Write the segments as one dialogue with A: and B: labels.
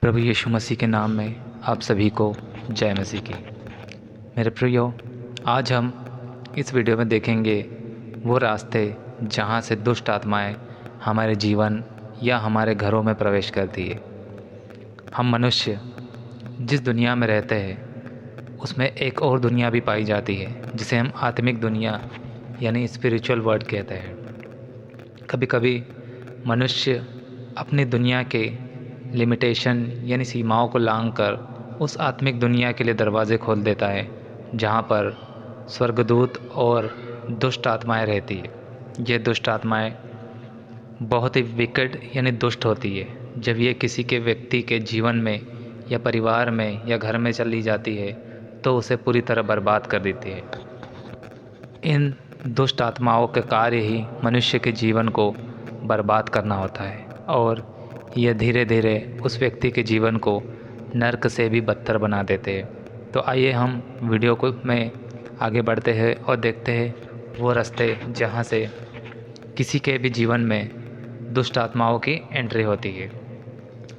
A: प्रभु यीशु मसीह के नाम में आप सभी को जय मसीह की। मेरे प्रियो, आज हम इस वीडियो में देखेंगे वो रास्ते जहाँ से दुष्ट आत्माएं हमारे जीवन या हमारे घरों में प्रवेश करती है। हम मनुष्य जिस दुनिया में रहते हैं उसमें एक और दुनिया भी पाई जाती है जिसे हम आत्मिक दुनिया यानी स्पिरिचुअल वर्ल्ड कहते हैं। कभी कभी मनुष्य अपनी दुनिया के लिमिटेशन यानी सीमाओं को लांघकर उस आत्मिक दुनिया के लिए दरवाज़े खोल देता है जहाँ पर स्वर्गदूत और दुष्ट आत्माएं रहती है। ये दुष्ट आत्माएं बहुत ही विकट यानी दुष्ट होती है। जब ये किसी के व्यक्ति के जीवन में या परिवार में या घर में चली जाती है तो उसे पूरी तरह बर्बाद कर देती है। इन दुष्ट आत्माओं के कार्य ही मनुष्य के जीवन को बर्बाद करना होता है और यह धीरे धीरे उस व्यक्ति के जीवन को नर्क से भी बदतर बना देते हैं। तो आइए हम वीडियो को में आगे बढ़ते हैं और देखते हैं वो रास्ते जहाँ से किसी के भी जीवन में दुष्ट आत्माओं की एंट्री होती है।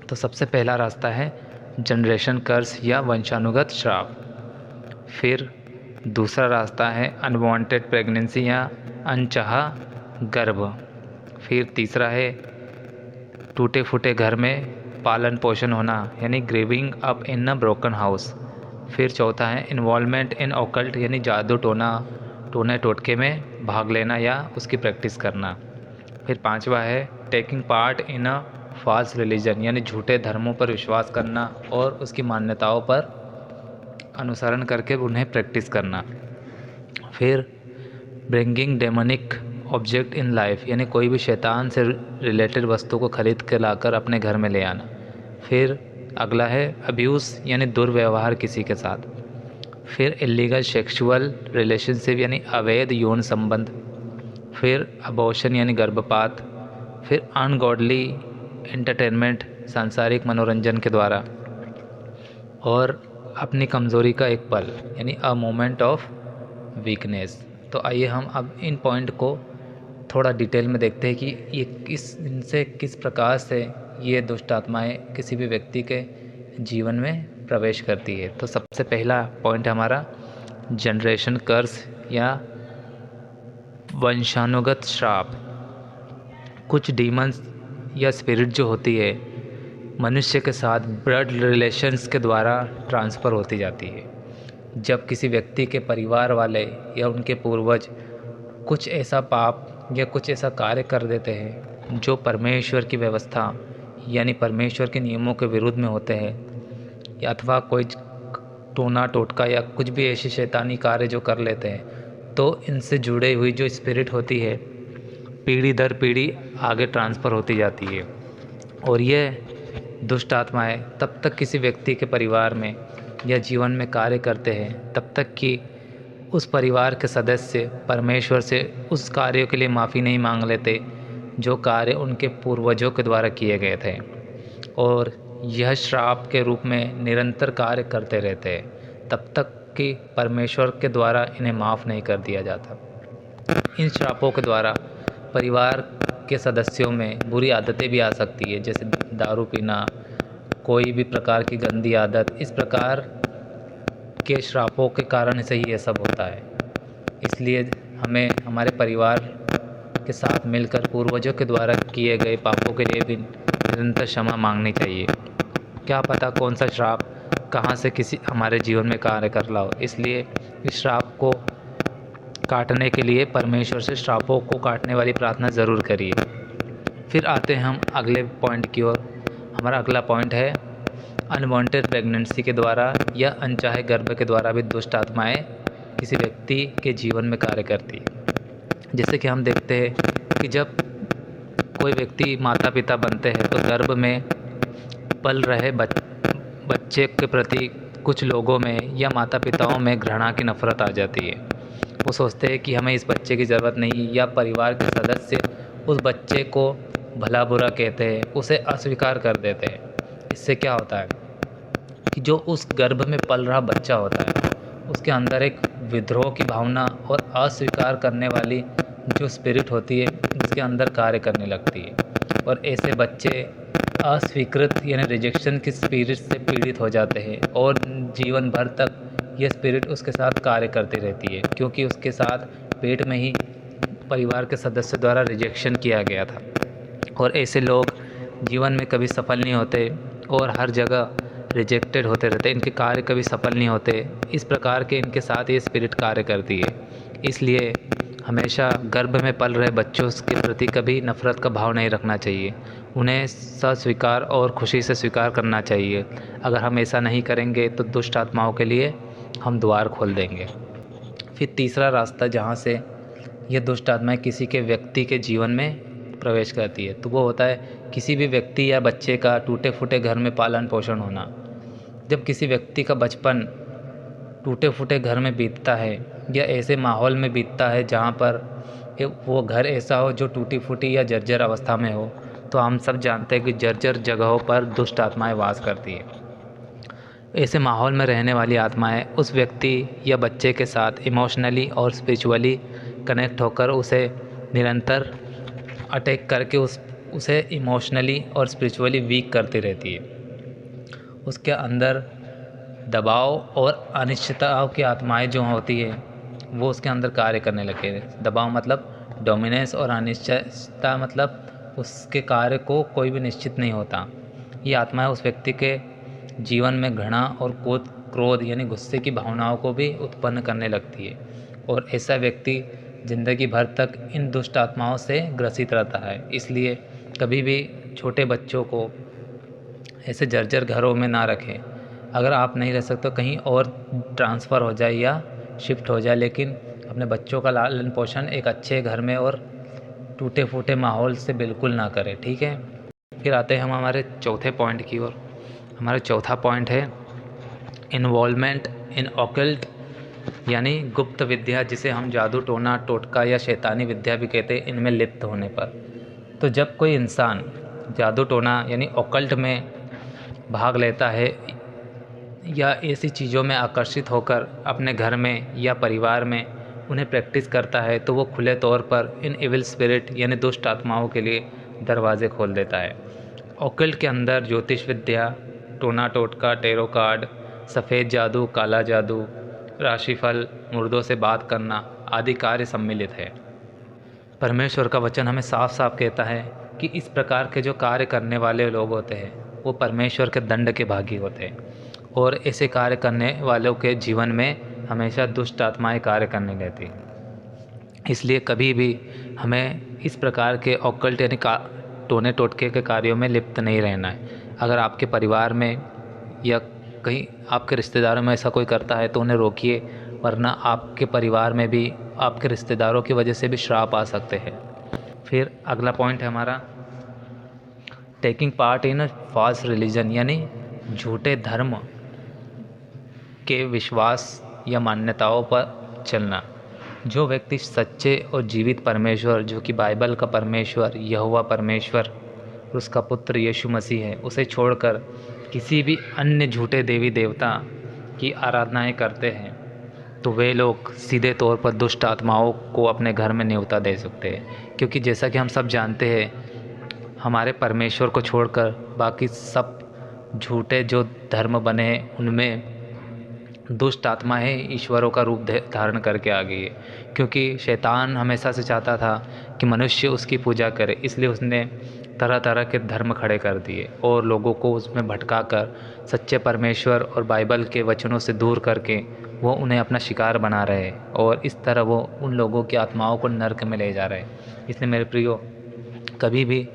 A: तो सबसे पहला रास्ता है जनरेशन कर्स या वंशानुगत श्राप। फिर दूसरा रास्ता है अनवांटेड प्रेगनेंसी या अनचाहा गर्भ। फिर तीसरा है टूटे फूटे घर में पालन पोषण होना यानी growing up in a broken house. फिर चौथा है इन्वॉल्वमेंट इन ऑकल्ट यानी जादू टोने टोटके में भाग लेना या उसकी प्रैक्टिस करना। फिर पांचवा है taking part in a false religion यानी झूठे धर्मों पर विश्वास करना और उसकी मान्यताओं पर अनुसरण करके उन्हें प्रैक्टिस करना। फिर bringing demonic object in life यानी कोई भी शैतान से रिलेटेड वस्तु को खरीद के लाकर अपने घर में ले आना। फिर अगला है अब्यूज़ यानी दुर्व्यवहार किसी के साथ। फिर इलीगल सेक्सुअल रिलेशनशिप यानी अवैध यौन संबंध। फिर अबॉर्शन यानी गर्भपात। फिर अनगॉडली एंटरटेनमेंट सांसारिक मनोरंजन के द्वारा। और अपनी कमज़ोरी का एक पल यानी अ मोमेंट ऑफ वीकनेस। तो आइए हम अब इन पॉइंट को थोड़ा डिटेल में देखते हैं कि ये इनसे किस प्रकार से ये दुष्ट आत्माएं किसी भी व्यक्ति के जीवन में प्रवेश करती है। तो सबसे पहला पॉइंट हमारा जनरेशन कर्स या वंशानुगत श्राप। कुछ डीमंस या स्पिरिट जो होती है मनुष्य के साथ ब्लड रिलेशंस के द्वारा ट्रांसफ़र होती जाती है। जब किसी व्यक्ति के परिवार वाले या उनके पूर्वज कुछ ऐसा पाप या कुछ ऐसा कार्य कर देते हैं जो परमेश्वर की व्यवस्था यानी परमेश्वर के नियमों के विरुद्ध में होते हैं, या अथवा कोई टोना टोटका या कुछ भी ऐसी शैतानी कार्य जो कर लेते हैं, तो इनसे जुड़े हुई जो स्पिरिट होती है पीढ़ी दर पीढ़ी आगे ट्रांसफ़र होती जाती है। और ये दुष्ट आत्माएं तब तक किसी व्यक्ति के परिवार में या जीवन में कार्य करते हैं तब तक कि उस परिवार के सदस्य परमेश्वर से उस कार्य के लिए माफ़ी नहीं मांग लेते जो कार्य उनके पूर्वजों के द्वारा किए गए थे, और यह श्राप के रूप में निरंतर कार्य करते रहते हैं तब तक कि परमेश्वर के द्वारा इन्हें माफ़ नहीं कर दिया जाता। इन श्रापों के द्वारा परिवार के सदस्यों में बुरी आदतें भी आ सकती है, जैसे दारू पीना, कोई भी प्रकार की गंदी आदत। इस प्रकार के श्रापों के कारण से ही ये सब होता है। इसलिए हमें हमारे परिवार के साथ मिलकर पूर्वजों के द्वारा किए गए पापों के लिए भी निरंतर क्षमा मांगनी चाहिए। क्या पता कौन सा श्राप कहाँ से किसी हमारे जीवन में कार्य कर लाओ। इसलिए इस श्राप को काटने के लिए परमेश्वर से श्रापों को काटने वाली प्रार्थना ज़रूर करिए। फिर आते हैं हम अगले पॉइंट की ओर। हमारा अगला पॉइंट है अनवांटेड प्रेगनेंसी के द्वारा या अनचाहे गर्भ के द्वारा भी दुष्ट आत्माएं किसी व्यक्ति के जीवन में कार्य करती है। जैसे कि हम देखते हैं कि जब कोई व्यक्ति माता पिता बनते हैं तो गर्भ में पल रहे बच्चे के प्रति कुछ लोगों में या माता पिताओं में घृणा की नफ़रत आ जाती है। वो सोचते हैं कि हमें इस बच्चे की ज़रूरत नहीं, या परिवार के सदस्य उस बच्चे को भला बुरा कहते हैं, उसे अस्वीकार कर देते हैं। इससे क्या होता है कि जो उस गर्भ में पल रहा बच्चा होता है उसके अंदर एक विद्रोह की भावना और अस्वीकार करने वाली जो स्पिरिट होती है उसके अंदर कार्य करने लगती है, और ऐसे बच्चे अस्वीकृत यानी रिजेक्शन की स्पिरिट से पीड़ित हो जाते हैं और जीवन भर तक यह स्पिरिट उसके साथ कार्य करती रहती है, क्योंकि उसके साथ पेट में ही परिवार के सदस्य द्वारा रिजेक्शन किया गया था। और ऐसे लोग जीवन में कभी सफल नहीं होते और हर जगह रिजेक्टेड होते रहते, इनके कार्य कभी सफल नहीं होते। इस प्रकार के इनके साथ ये स्पिरिट कार्य करती है। इसलिए हमेशा गर्भ में पल रहे बच्चों के प्रति कभी नफ़रत का भाव नहीं रखना चाहिए, उन्हें सस्वीकार और खुशी से स्वीकार करना चाहिए। अगर हम ऐसा नहीं करेंगे तो दुष्ट आत्माओं के लिए हम द्वार खोल देंगे। फिर तीसरा रास्ता जहाँ से यह दुष्ट आत्माएं किसी के व्यक्ति के जीवन में प्रवेश करती है, तो वो होता है किसी भी व्यक्ति या बच्चे का टूटे फूटे घर में पालन पोषण होना। जब किसी व्यक्ति का बचपन टूटे फूटे घर में बीतता है या ऐसे माहौल में बीतता है जहाँ पर वो घर ऐसा हो जो टूटी फूटी या जर्जर अवस्था में हो, तो हम सब जानते हैं कि जर्जर जगहों पर दुष्ट आत्माएं वास करती है। ऐसे माहौल में रहने वाली आत्माएं उस व्यक्ति या बच्चे के साथ इमोशनली और स्पिरिचुअली कनेक्ट होकर उसे निरंतर अटैक करके उसे इमोशनली और स्पिरिचुअली वीक करती रहती है। उसके अंदर दबाव और अनिश्चितताओं की आत्माएं जो होती है वो उसके अंदर कार्य करने लगे। दबाव मतलब डोमिनेंस और अनिश्चितता मतलब उसके कार्य को कोई भी निश्चित नहीं होता। ये आत्माएं उस व्यक्ति के जीवन में घृणा और क्रोध यानी गुस्से की भावनाओं को भी उत्पन्न करने लगती है, और ऐसा व्यक्ति ज़िंदगी भर तक इन दुष्ट आत्माओं से ग्रसित रहता है। इसलिए कभी भी छोटे बच्चों को ऐसे जर्जर घरों में ना रखें। अगर आप नहीं रह सकते तो कहीं और ट्रांसफ़र हो जाए या शिफ्ट हो जाए, लेकिन अपने बच्चों का लालन पोषण एक अच्छे घर में और टूटे फूटे माहौल से बिल्कुल ना करें, ठीक है। फिर आते हैं हम हमारे चौथे पॉइंट की ओर। हमारा चौथा पॉइंट है इन्वॉल्वमेंट इन ऑकल्ट यानी गुप्त विद्या, जिसे हम जादू टोना टोटका या शैतानी विद्या भी कहते हैं, इनमें लिप्त होने पर। तो जब कोई इंसान जादू टोना यानी ऑकल्ट में भाग लेता है या ऐसी चीज़ों में आकर्षित होकर अपने घर में या परिवार में उन्हें प्रैक्टिस करता है, तो वो खुले तौर पर इन एविल स्पिरिट यानी दुष्ट आत्माओं के लिए दरवाजे खोल देता है। ऑकल्ट के अंदर ज्योतिष विद्या, टोना टोटका, टेरो कार्ड, सफ़ेद जादू, काला जादू, राशिफल, मुर्दों से बात करना आदि कार्य सम्मिलित है। परमेश्वर का वचन हमें साफ साफ कहता है कि इस प्रकार के जो कार्य करने वाले लोग होते हैं वो परमेश्वर के दंड के भागी होते हैं, और ऐसे कार्य करने वालों के जीवन में हमेशा दुष्ट आत्माएं कार्य करने देती। इसलिए कभी भी हमें इस प्रकार के ऑकल्ट यानी टोने टोटके के कार्यों में लिप्त नहीं रहना है। अगर आपके परिवार में या कहीं आपके रिश्तेदारों में ऐसा कोई करता है तो उन्हें रोकिए, वरना आपके परिवार में भी आपके रिश्तेदारों की वजह से भी श्राप आ सकते हैं। फिर अगला पॉइंट है हमारा taking part in false religion यानी झूठे धर्म के विश्वास या मान्यताओं पर चलना। जो व्यक्ति सच्चे और जीवित परमेश्वर जो कि बाइबल का परमेश्वर यहोवा परमेश्वर और उसका पुत्र यीशु मसीह है, उसे छोड़कर किसी भी अन्य झूठे देवी देवता की आराधनाएं करते हैं, तो वे लोग सीधे तौर पर दुष्ट आत्माओं को अपने घर में न्योता दे सकते हैं। क्योंकि जैसा कि हम सब जानते हैं, हमारे परमेश्वर को छोड़कर बाकी सब झूठे जो धर्म बने हैं उनमें दुष्ट आत्माएं ईश्वरों का रूप धारण करके आ गई है। क्योंकि शैतान हमेशा से चाहता था कि मनुष्य उसकी पूजा करे, इसलिए उसने तरह तरह के धर्म खड़े कर दिए और लोगों को उसमें भटका कर सच्चे परमेश्वर और बाइबल के वचनों से दूर करके वो उन्हें अपना शिकार बना रहे हैं, और इस तरह वो उन लोगों की आत्माओं को नर्क में ले जा रहे हैं। इसलिए मेरे प्रियो, कभी भी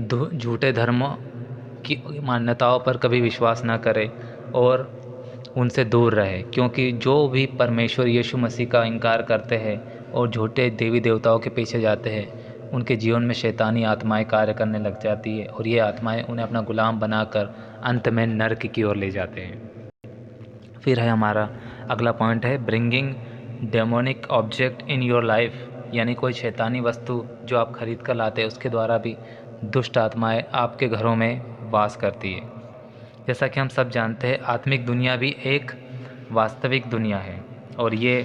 A: झूठे धर्मों की मान्यताओं पर कभी विश्वास ना करें और उनसे दूर रहे। क्योंकि जो भी परमेश्वर यीशु मसीह का इनकार करते हैं और झूठे देवी देवताओं के पीछे जाते हैं, उनके जीवन में शैतानी आत्माएं कार्य करने लग जाती है, और ये आत्माएं उन्हें अपना गुलाम बनाकर अंत में नर्क की ओर ले जाते हैं। फिर है हमारा अगला पॉइंट है bringing demonic object in your life यानी कोई शैतानी वस्तु जो आप खरीद कर लाते हैं उसके द्वारा भी दुष्ट आत्माएं आपके घरों में वास करती है। जैसा कि हम सब जानते हैं, आत्मिक दुनिया भी एक वास्तविक दुनिया है, और ये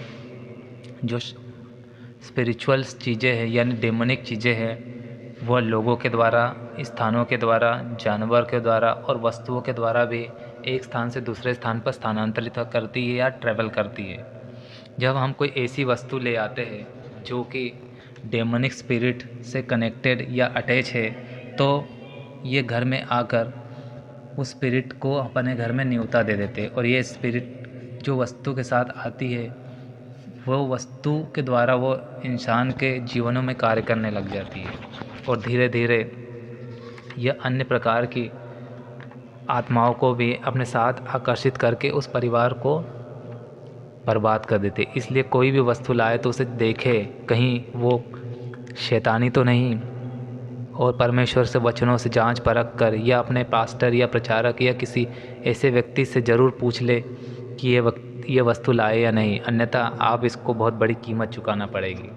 A: जो स्पिरिचुअल चीज़ें हैं यानी डेमोनिक चीज़ें हैं वह लोगों के द्वारा, स्थानों के द्वारा, जानवर के द्वारा और वस्तुओं के द्वारा भी एक स्थान से दूसरे स्थान पर स्थानांतरित करती है या ट्रैवल करती है। जब हम कोई ऐसी वस्तु ले आते हैं जो कि डेमोनिक स्पिरिट से कनेक्टेड या अटैच है, तो ये घर में आकर उस स्पिरिट को अपने घर में न्योता दे देते हैं। और ये स्पिरिट जो वस्तु के साथ आती है, वो वस्तु के द्वारा वो इंसान के जीवनों में कार्य करने लग जाती है और धीरे धीरे यह अन्य प्रकार की आत्माओं को भी अपने साथ आकर्षित करके उस परिवार को बर्बाद कर देते। इसलिए कोई भी वस्तु लाए तो उसे देखे कहीं वो शैतानी तो नहीं, और परमेश्वर से वचनों से जांच परख कर या अपने पास्टर या प्रचारक या किसी ऐसे व्यक्ति से ज़रूर पूछ ले कि ये वस्तु लाए या नहीं, अन्यथा आप इसको बहुत बड़ी कीमत चुकाना पड़ेगी।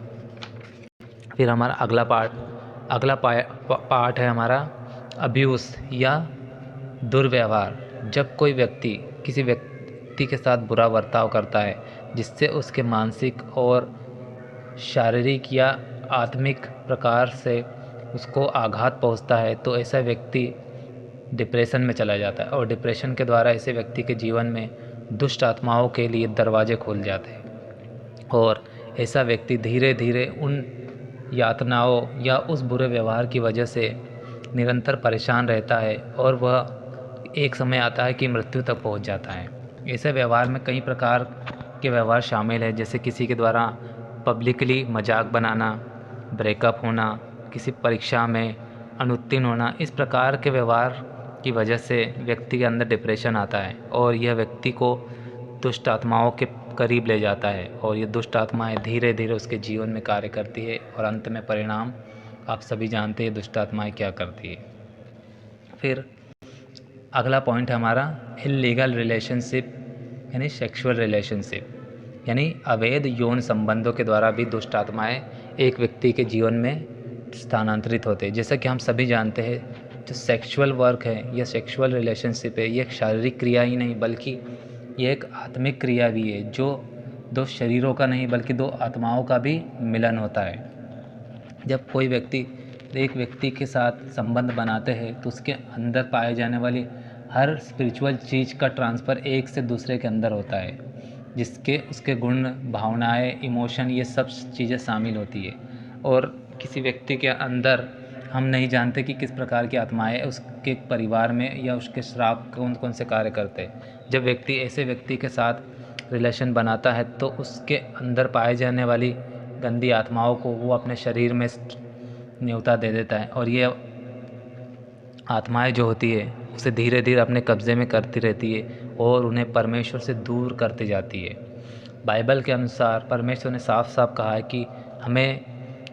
A: फिर हमारा अगला पार्ट है हमारा अब्यूज़ या दुर्व्यवहार। जब कोई व्यक्ति किसी व्यक्ति के साथ बुरा बर्ताव करता है जिससे उसके मानसिक और शारीरिक या आत्मिक प्रकार से उसको आघात पहुंचता है, तो ऐसा व्यक्ति डिप्रेशन में चला जाता है और डिप्रेशन के द्वारा ऐसे व्यक्ति के जीवन में दुष्ट आत्माओं के लिए दरवाजे खुल जाते हैं और ऐसा व्यक्ति धीरे धीरे उन यातनाओं या उस बुरे व्यवहार की वजह से निरंतर परेशान रहता है और वह एक समय आता है कि मृत्यु तक पहुंच जाता है। ऐसे व्यवहार में कई प्रकार के व्यवहार शामिल है, जैसे किसी के द्वारा पब्लिकली मजाक बनाना, ब्रेकअप होना, किसी परीक्षा में अनुत्तीर्ण होना। इस प्रकार के व्यवहार की वजह से व्यक्ति के अंदर डिप्रेशन आता है और यह व्यक्ति को दुष्ट आत्माओं के करीब ले जाता है और ये दुष्ट आत्माएं धीरे धीरे उसके जीवन में कार्य करती है और अंत में परिणाम आप सभी जानते हैं दुष्ट आत्माएं क्या करती है। फिर अगला पॉइंट है हमारा इल्लीगल रिलेशनशिप यानी सेक्सुअल रिलेशनशिप, यानी अवैध यौन संबंधों के द्वारा भी दुष्ट आत्माएं एक व्यक्ति के जीवन में स्थानांतरित होते हैं। जैसा कि हम सभी जानते हैं, जो सेक्सुअल वर्क है या सेक्सुअल रिलेशनशिप है, ये एक शारीरिक क्रिया ही नहीं बल्कि ये एक आत्मिक क्रिया भी है, जो दो शरीरों का नहीं बल्कि दो आत्माओं का भी मिलन होता है। जब कोई व्यक्ति एक व्यक्ति के साथ संबंध बनाते हैं तो उसके अंदर पाए जाने वाली हर स्पिरिचुअल चीज़ का ट्रांसफ़र एक से दूसरे के अंदर होता है, जिसके उसके गुण, भावनाएं, इमोशन, ये सब चीज़ें शामिल होती है। और किसी व्यक्ति के अंदर हम नहीं जानते कि किस प्रकार की आत्माएं उसके परिवार में या उसके श्राप कौन कौन से कार्य करते हैं। जब व्यक्ति ऐसे व्यक्ति के साथ रिलेशन बनाता है तो उसके अंदर पाए जाने वाली गंदी आत्माओं को वो अपने शरीर में न्योता दे देता है और ये आत्माएं जो होती है उसे धीरे धीरे अपने कब्ज़े में करती रहती है और उन्हें परमेश्वर से दूर करती जाती है। बाइबल के अनुसार परमेश्वर ने साफ साफ कहा है कि हमें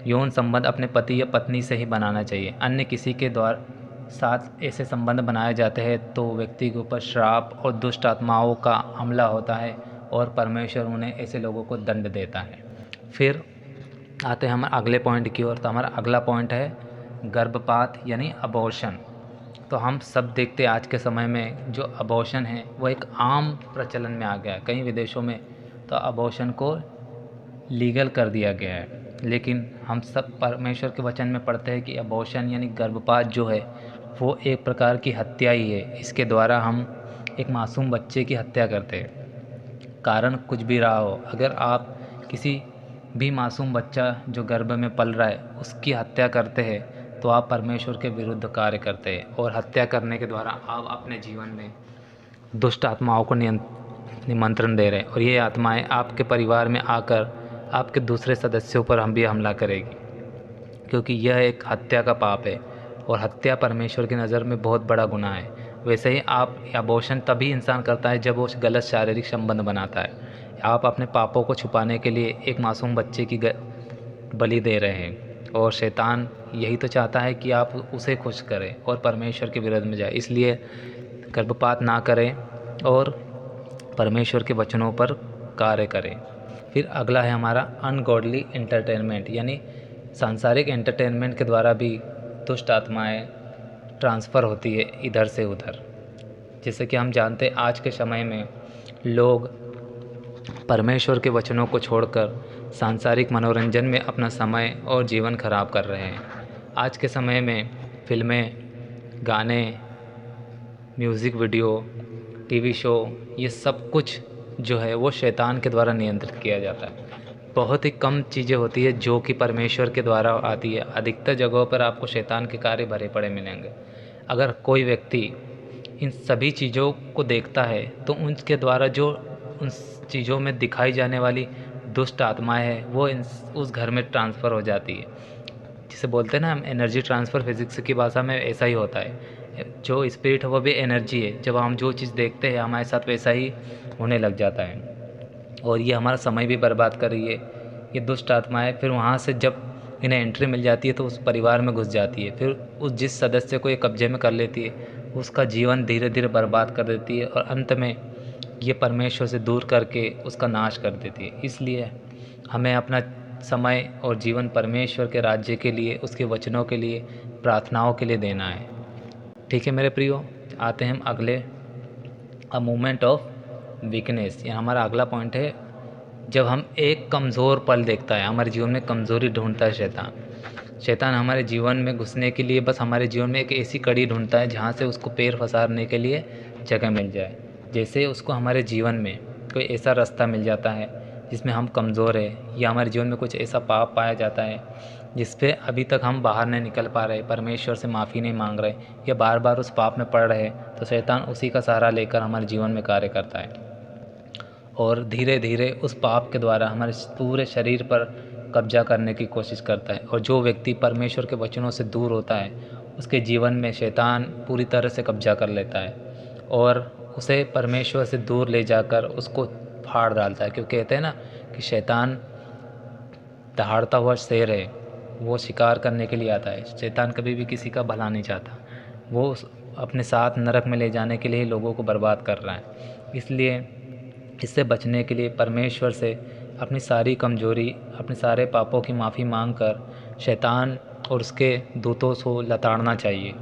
A: यौन संबंध अपने पति या पत्नी से ही बनाना चाहिए। अन्य किसी के द्वारा साथ ऐसे संबंध बनाए जाते हैं तो व्यक्ति के ऊपर श्राप और दुष्ट आत्माओं का हमला होता है और परमेश्वर उन्हें ऐसे लोगों को दंड देता है। फिर आते हैं हम अगले पॉइंट की ओर। तो हमारा अगला पॉइंट है गर्भपात यानी अबॉर्शन। तो हम सब देखते हैं आज के समय में जो अबॉर्शन है वो एक आम प्रचलन में आ गया है। कई विदेशों में तो अबॉर्शन को लीगल कर दिया गया है, लेकिन हम सब परमेश्वर के वचन में पढ़ते हैं कि अबॉर्शन यानी गर्भपात जो है वो एक प्रकार की हत्या ही है। इसके द्वारा हम एक मासूम बच्चे की हत्या करते हैं। कारण कुछ भी रहा हो, अगर आप किसी भी मासूम बच्चा जो गर्भ में पल रहा है उसकी हत्या करते हैं तो आप परमेश्वर के विरुद्ध कार्य करते हैं और हत्या करने के द्वारा आप अपने जीवन में दुष्ट आत्माओं को निमंत्रण दे रहे हैं और ये आत्माएं आपके परिवार में आकर आपके दूसरे सदस्यों पर हम भी हमला करेगी, क्योंकि यह एक हत्या का पाप है और हत्या परमेश्वर की नज़र में बहुत बड़ा गुनाह है। वैसे ही आप अबॉर्शन तभी इंसान करता है जब वो गलत शारीरिक संबंध बनाता है। आप अपने पापों को छुपाने के लिए एक मासूम बच्चे की बलि दे रहे हैं और शैतान यही तो चाहता है कि आप उसे खुश करें और परमेश्वर के विरोध में जाए। इसलिए गर्भपात ना करें और परमेश्वर के वचनों पर कार्य करें। फिर अगला है हमारा अनगॉडली एंटरटेनमेंट, यानी सांसारिक एंटरटेनमेंट के द्वारा भी दुष्ट आत्माएं ट्रांसफ़र होती है इधर से उधर। जैसे कि हम जानते हैं आज के समय में लोग परमेश्वर के वचनों को छोड़कर सांसारिक मनोरंजन में अपना समय और जीवन खराब कर रहे हैं। आज के समय में फ़िल्में, गाने, म्यूज़िक वीडियो, टीवी शो, ये सब कुछ जो है वो शैतान के द्वारा नियंत्रित किया जाता है। बहुत ही कम चीज़ें होती है जो कि परमेश्वर के द्वारा आती है। अधिकतर जगहों पर आपको शैतान के कार्य भरे पड़े मिलेंगे। अगर कोई व्यक्ति इन सभी चीज़ों को देखता है तो उनके द्वारा जो उन चीज़ों में दिखाई जाने वाली दुष्ट आत्माएं हैं वो उस घर में ट्रांसफ़र हो जाती है। जिसे बोलते हैं ना हम एनर्जी ट्रांसफ़र, फिज़िक्स की भाषा में ऐसा ही होता है। जो स्पिरिट है वो भी एनर्जी है। जब हम जो चीज़ देखते हैं हमारे साथ वैसा ही होने लग जाता है और ये हमारा समय भी बर्बाद कर रही है। ये दुष्ट आत्माएं फिर वहाँ से जब इन्हें एंट्री मिल जाती है तो उस परिवार में घुस जाती है। फिर उस जिस सदस्य को ये कब्जे में कर लेती है उसका जीवन धीरे धीरे बर्बाद कर देती है और अंत में ये परमेश्वर से दूर करके उसका नाश कर देती है। इसलिए हमें अपना समय और जीवन परमेश्वर के राज्य के लिए, उसके वचनों के लिए, प्रार्थनाओं के लिए देना है। ठीक है मेरे प्रियो, आते हैं हम अगले अ मोमेंट ऑफ वीकनेस। ये हमारा अगला पॉइंट है। जब हम एक कमज़ोर पल देखता है, हमारे जीवन में कमज़ोरी ढूंढता है शैतान हमारे जीवन में घुसने के लिए बस हमारे जीवन में एक ऐसी कड़ी ढूंढता है जहाँ से उसको पैर फंसाने के लिए जगह मिल जाए। जैसे उसको हमारे जीवन में कोई ऐसा रास्ता मिल जाता है जिसमें हम कमज़ोर हैं, या हमारे जीवन में कुछ ऐसा पाप पाया जाता है जिस पे अभी तक हम बाहर नहीं निकल पा रहे, परमेश्वर से माफ़ी नहीं मांग रहे या बार बार उस पाप में पड़ रहे, तो शैतान उसी का सहारा लेकर हमारे जीवन में कार्य करता है और धीरे धीरे उस पाप के द्वारा हमारे पूरे शरीर पर कब्जा करने की कोशिश करता है। और जो व्यक्ति परमेश्वर के वचनों से दूर होता है उसके जीवन में शैतान पूरी तरह से कब्जा कर लेता है और उसे परमेश्वर से दूर ले जाकर उसको फाड़ डालता है। क्योंकि कहते हैं ना कि शैतान दहाड़ता हुआ शेर है, वो शिकार करने के लिए आता है। शैतान कभी भी किसी का भला नहीं चाहता, वो अपने साथ नरक में ले जाने के लिए लोगों को बर्बाद कर रहा है। इसलिए इससे बचने के लिए परमेश्वर से अपनी सारी कमजोरी, अपने सारे पापों की माफ़ी मांगकर शैतान और उसके दूतों को लताड़ना चाहिए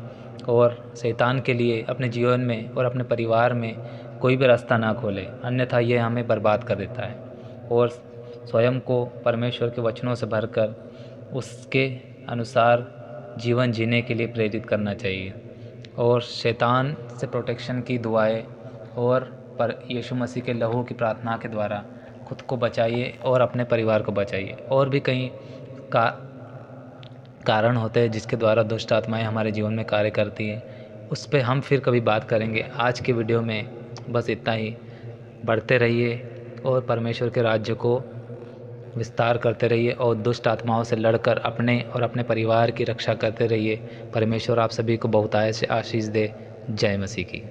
A: और शैतान के लिए अपने जीवन में और अपने परिवार में कोई भी रास्ता ना खोले, अन्यथा ये हमें बर्बाद कर देता है। और स्वयं को परमेश्वर के वचनों से भरकर उसके अनुसार जीवन जीने के लिए प्रेरित करना चाहिए और शैतान से प्रोटेक्शन की दुआएं और पर यीशु मसीह के लहू की प्रार्थना के द्वारा खुद को बचाइए और अपने परिवार को बचाइए। और भी कई कारण होते हैं जिसके द्वारा दुष्ट आत्माएं हमारे जीवन में कार्य करती हैं, उस पर हम फिर कभी बात करेंगे। आज के वीडियो में बस इतना ही। बढ़ते रहिए और परमेश्वर के राज्य को विस्तार करते रहिए और दुष्ट आत्माओं से लड़कर अपने और अपने परिवार की रक्षा करते रहिए। परमेश्वर आप सभी को बहुतायत से आशीष दे। जय मसीह की।